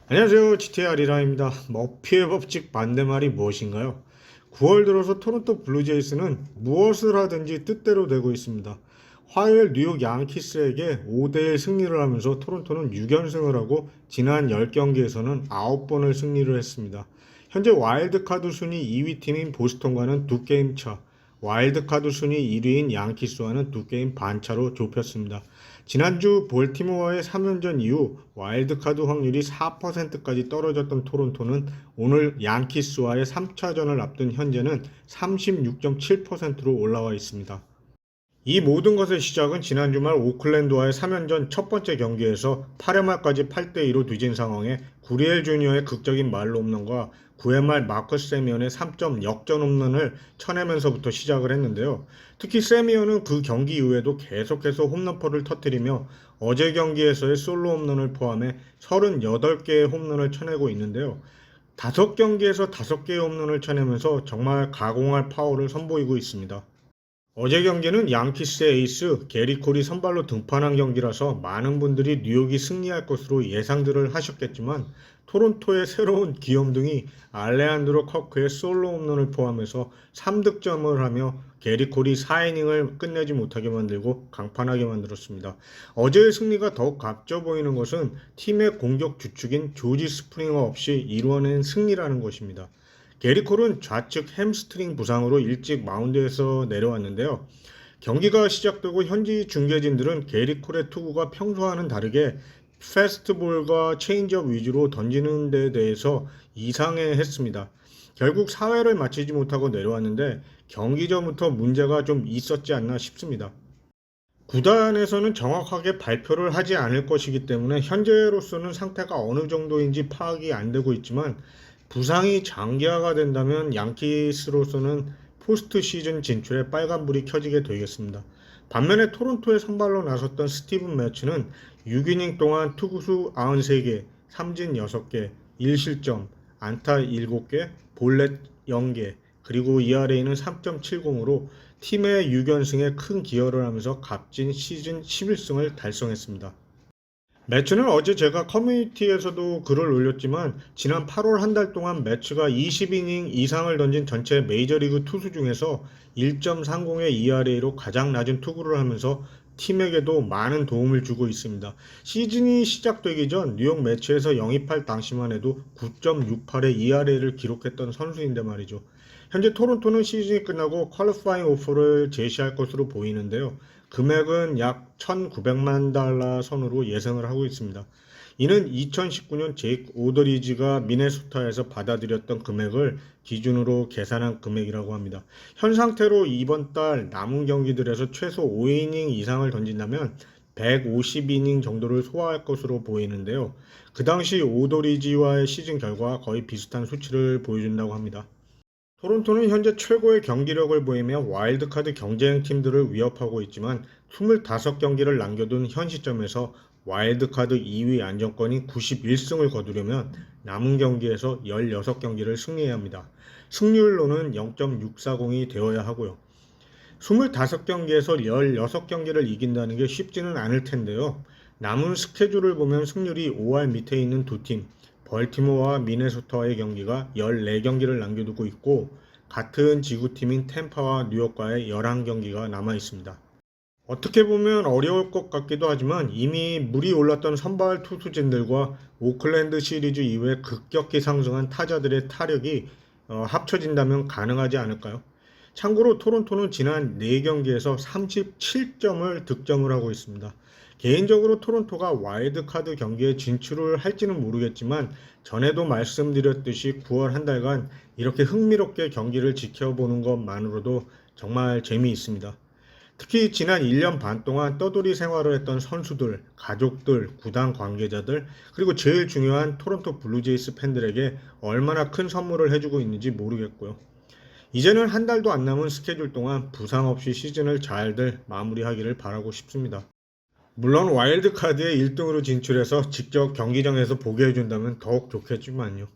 안녕하세요. GTA 리라입니다. 머피의 법칙 반대말이 무엇인가요? 9월 들어서 토론토 블루제이스는 무엇을 하든지 뜻대로 되고 있습니다. 화요일 뉴욕 양키스에게 5대1 승리를 하면서 토론토는 6연승을 하고 지난 10경기에서는 9번을 승리를 했습니다. 현재 와일드카드 순위 2위 팀인 보스턴과는 2게임 차, 와일드카드 순위 1위인 양키스와는 2게임 반 차로 좁혔습니다. 지난주 볼티모어의 3연전 이후 와일드카드 확률이 4%까지 떨어졌던 토론토는 오늘 양키스와의 3차전을 앞둔 현재는 36.7%로 올라와 있습니다. 이 모든 것의 시작은 지난 주말 오클랜드와의 3연전 첫 번째 경기에서 8회 말까지 8대2로 뒤진 상황에 구리엘 주니어의 극적인 말로 홈런과 9회 말 마커스 세미언의 3점 역전 홈런을 쳐내면서부터 시작을 했는데요. 특히 세미언은 그 경기 이후에도 계속해서 홈런포를 터뜨리며 어제 경기에서의 솔로 홈런을 포함해 38개의 홈런을 쳐내고 있는데요. 5경기에서 5개의 홈런을 쳐내면서 정말 가공할 파워를 선보이고 있습니다. 어제 경기는 양키스의 에이스 게리 콜이 선발로 등판한 경기라서 많은 분들이 뉴욕이 승리할 것으로 예상들을 하셨겠지만 토론토의 새로운 귀염둥이 알레한드로 커크의 솔로 홈런을 포함해서 3득점을 하며 게리 콜이 4이닝을 끝내지 못하게 만들고 강판하게 만들었습니다. 어제의 승리가 더욱 값져 보이는 것은 팀의 공격 주축인 조지 스프링어 없이 이루어낸 승리라는 것입니다. 게리 콜은 좌측 햄스트링 부상으로 일찍 마운드에서 내려왔는데요. 경기가 시작되고 현지 중계진들은 게리 콜의 투구가 평소와는 다르게 패스트볼과 체인지업 위주로 던지는 데 대해서 이상해했습니다. 결국 4회를 마치지 못하고 내려왔는데 경기 전부터 문제가 좀 있었지 않나 싶습니다. 구단에서는 정확하게 발표를 하지 않을 것이기 때문에 현재로서는 상태가 어느 정도인지 파악이 안 되고 있지만 부상이 장기화가 된다면 양키스로서는 포스트 시즌 진출에 빨간불이 켜지게 되겠습니다. 반면에 토론토의 선발로 나섰던 스티븐 매츠는 6이닝 동안 투구수 93개, 삼진 6개, 1실점, 안타 7개, 볼넷 0개, 그리고 ERA는 3.70으로 팀의 6연승에 큰 기여를 하면서 값진 시즌 11승을 달성했습니다. 매츠는 어제 제가 커뮤니티에서도 글을 올렸지만 지난 8월 한 달 동안 매츠가 20이닝 이상을 던진 전체 메이저리그 투수 중에서 1.30의 ERA로 가장 낮은 투구를 하면서 팀에게도 많은 도움을 주고 있습니다. 시즌이 시작되기 전 뉴욕 매츠에서 영입할 당시만 해도 9.68의 ERA를 기록했던 선수인데 말이죠. 현재 토론토는 시즌이 끝나고 퀄리파잉 오퍼를 제시할 것으로 보이는데요. 금액은 약 1,900만 달러 선으로 예상을 하고 있습니다. 이는 2019년 제이크 오더리지가 미네소타에서 받아들였던 금액을 기준으로 계산한 금액이라고 합니다. 현 상태로 이번 달 남은 경기들에서 최소 5이닝 이상을 던진다면 150이닝 정도를 소화할 것으로 보이는데요. 그 당시 오더리지와의 시즌 결과와 거의 비슷한 수치를 보여준다고 합니다. 토론토는 현재 최고의 경기력을 보이며 와일드카드 경쟁 팀들을 위협하고 있지만 25경기를 남겨둔 현 시점에서 와일드카드 2위 안정권인 91승을 거두려면 남은 경기에서 16경기를 승리해야 합니다. 승률로는 0.640이 되어야 하고요. 25경기에서 16경기를 이긴다는 게 쉽지는 않을 텐데요. 남은 스케줄을 보면 승률이 5할 밑에 있는 두 팀, 벌티모어와 미네소타와의 경기가 14경기를 남겨두고 있고 같은 지구팀인 템파와 뉴욕과의 11경기가 남아 있습니다. 어떻게 보면 어려울 것 같기도 하지만 이미 물이 올랐던 선발 투수진들과 오클랜드 시리즈 이후에 급격히 상승한 타자들의 타력이 합쳐진다면 가능하지 않을까요? 참고로 토론토는 지난 4경기에서 37점을 득점을 하고 있습니다. 개인적으로 토론토가 와일드카드 경기에 진출을 할지는 모르겠지만 전에도 말씀드렸듯이 9월 한 달간 이렇게 흥미롭게 경기를 지켜보는 것만으로도 정말 재미있습니다. 특히 지난 1년 반 동안 떠돌이 생활을 했던 선수들, 가족들, 구단 관계자들, 그리고 제일 중요한 토론토 블루제이스 팬들에게 얼마나 큰 선물을 해주고 있는지 모르겠고요. 이제는 한 달도 안 남은 스케줄 동안 부상 없이 시즌을 잘들 마무리하기를 바라고 싶습니다. 물론 와일드카드에 1등으로 진출해서 직접 경기장에서 보게 해준다면 더욱 좋겠지만요.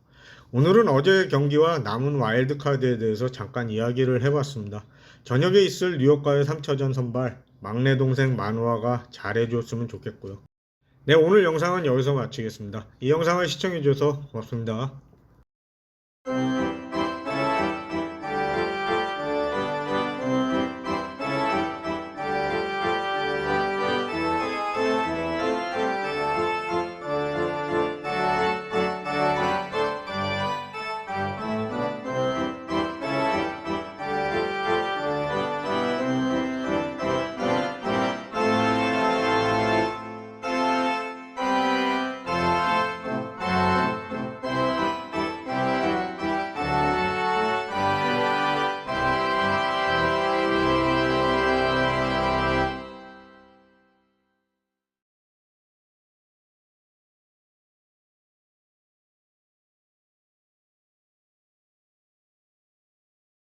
오늘은 어제 경기와 남은 와일드카드에 대해서 잠깐 이야기를 해봤습니다. 저녁에 있을 뉴욕과의 3차전 선발 막내 동생 만우아가 잘해줬으면 좋겠고요. 네, 오늘 영상은 여기서 마치겠습니다. 이 영상을 시청해주셔서 고맙습니다.